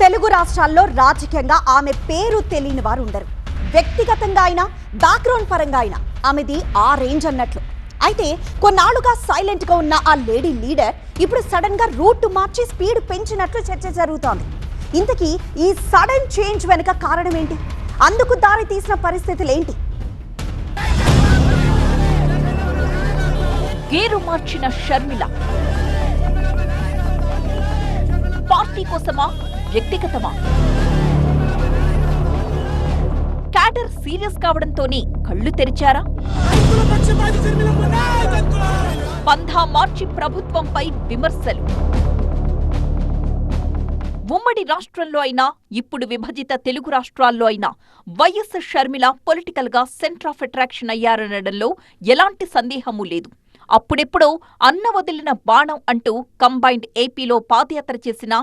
తెలుగు రాష్ట్రాల్లో రాజకీయంగా ఆమె పేరు తెలియని వారు ఉండరు. వ్యక్తిగతంగా అయినా బ్యాక్గ్రౌండ్ పరంగా అయినా ఆమెది ఆ రేంజ్ అన్నట్లు. అయితే కొన్నాళ్లుగా సైలెంట్ గా ఉన్న ఆ లేడీ లీడర్ ఇప్పుడు సడన్ గా రూట్ మార్చి స్పీడ్ పెంచినట్లు చర్చ జరుగుతోంది. ఇంతకీ ఈ సడన్ చేంజ్ వెనుక కారణం ఏంటి? అందుకు దారి తీసిన పరిస్థితులు ఏంటి? గేరు మార్చిన షర్మిల పార్టీ కోసమా, వ్యక్తిగతమా? క్యాడర్ సీరియస్ కావడంతోనే కళ్ళు తెరిచారా? పంథా మార్చి ప్రభుత్వంపై విమర్శలు. ఉమ్మడి రాష్ట్రంలో అయినా, ఇప్పుడు విభజిత తెలుగు రాష్ట్రాల్లో అయినా వైఎస్ షర్మిల పొలిటికల్ గా సెంటర్ ఆఫ్ అట్రాక్షన్ అయ్యారనడంలో ఎలాంటి సందేహమూ లేదు. అప్పుడెప్పుడో అన్న వదిలిన బాణం అంటూ కంబైన్డ్ ఏపీలో పాదయాత్ర చేసినా,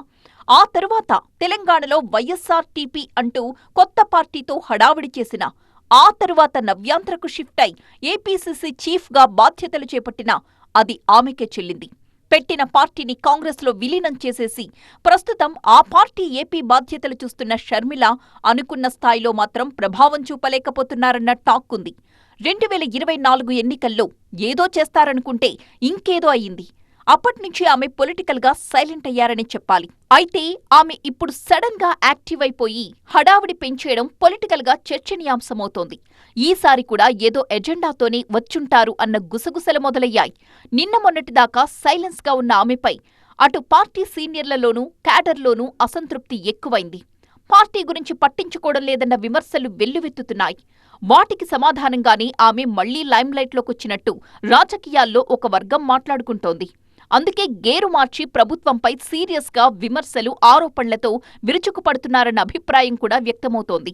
ఆ తరువాత తెలంగాణలో వైఎస్ఆర్టీపీ అంటూ కొత్త పార్టీతో హడావిడి చేసిన, ఆ తరువాత నవ్యాంధ్రకు షిఫ్ట్ అయి ఏపీసీసీ చీఫ్ గా బాధ్యతలు చేపట్టినా అది ఆమెకే చెల్లింది. పెట్టిన పార్టీని కాంగ్రెస్ లో విలీనం చేసేసి ప్రస్తుతం ఆ పార్టీ ఏపీ బాధ్యతలు చూస్తున్న షర్మిల అనుకున్న స్థాయిలో మాత్రం ప్రభావం చూపలేకపోతున్నారన్న టాక్ ఉంది. 2024 ఎన్నికల్లో ఏదో చేస్తారనుకుంటే ఇంకేదో అయింది. అప్పట్నుంచి ఆమె పొలిటికల్ గా సైలెంట్ అయ్యారని చెప్పాలి. అయితే ఆమె ఇప్పుడు సడన్ గా యాక్టివ్ అయిపోయి హడావిడి పెంచేయడం పొలిటికల్ గా చర్చనీయాంశమవుతోంది. ఈసారి కూడా ఏదో ఎజెండాతోనే వచ్చుంటారు అన్న గుసగుసలు మొదలయ్యాయి. నిన్న మొన్నటిదాకా సైలెన్స్ గా ఉన్న ఆమెపై అటు పార్టీ సీనియర్లలోనూ క్యాడర్లోనూ అసంతృప్తి ఎక్కువైంది. పార్టీ గురించి పట్టించుకోవడం లేదన్న విమర్శలు వెల్లువెత్తుతున్నాయి. వాటికి సమాధానంగానే ఆమె మళ్లీ లైమ్లైట్లోకొచ్చినట్టు రాజకీయాల్లో ఒక వర్గం మాట్లాడుకుంటోంది. అందుకే గేరు మార్చి ప్రభుత్వంపై సీరియస్ గా విమర్శలు, ఆరోపణలతో విరుచుకుపడుతున్నారన్న అభిప్రాయం కూడా వ్యక్తమవుతోంది.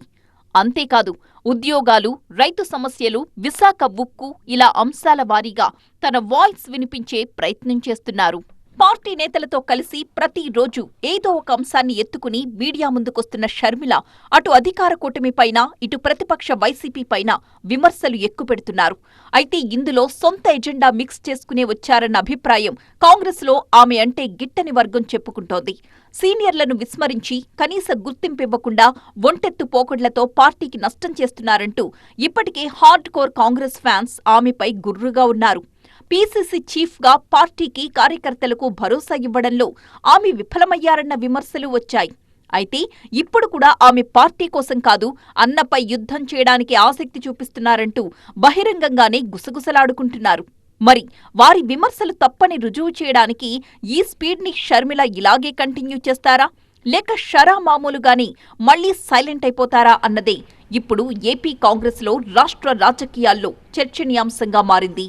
అంతేకాదు, ఉద్యోగాలు, రైతు సమస్యలు, విశాఖ ఉక్కు ఇలా అంశాల వారీగా తన వాయిస్ వినిపించే ప్రయత్నం చేస్తున్నారు. పార్టీ నేతలతో కలిసి ప్రతిరోజు ఏదో ఒక అంశాన్ని ఎత్తుకుని మీడియా ముందుకొస్తున్న షర్మిల అటు అధికార కూటమిపైన, ఇటు ప్రతిపక్ష వైసీపీ పైన విమర్శలు ఎక్కుపెడుతున్నారు. అయితే ఇందులో సొంత ఎజెండా మిక్స్ చేసుకునే వచ్చారన్న అభిప్రాయం కాంగ్రెస్ లో ఆమె అంటే గిట్టని వర్గం చెప్పుకుంటోంది. సీనియర్లను విస్మరించి కనీస గుర్తింపివ్వకుండా ఒంటెత్తు పోకడ్లతో పార్టీకి నష్టం చేస్తున్నారంటూ ఇప్పటికే హార్డ్ కోర్ కాంగ్రెస్ ఫ్యాన్స్ ఆమెపై గుర్రుగా ఉన్నారు. పీసీసీ చీఫ్ గా పార్టీకి, కార్యకర్తలకు భరోసా ఇవ్వడంలో ఆమె విఫలమయ్యారన్న విమర్శలు వచ్చాయి. అయితే ఇప్పుడు కూడా ఆమె పార్టీ కోసం కాదు, అన్నపై యుద్ధం చేయడానికి ఆసక్తి చూపిస్తున్నారంటూ బహిరంగంగానే గుసగుసలాడుకుంటున్నారు. మరి వారి విమర్శలు తప్పని రుజువు చేయడానికి ఈ స్పీడ్ ని షర్మిల ఇలాగే కంటిన్యూ చేస్తారా, లేక షరా మామూలుగానే మళ్లీ సైలెంట్ అయిపోతారా అన్నదే ఇప్పుడు ఏపీ కాంగ్రెస్ లో, రాష్ట్ర రాజకీయాల్లో చర్చనీయాంశంగా మారింది.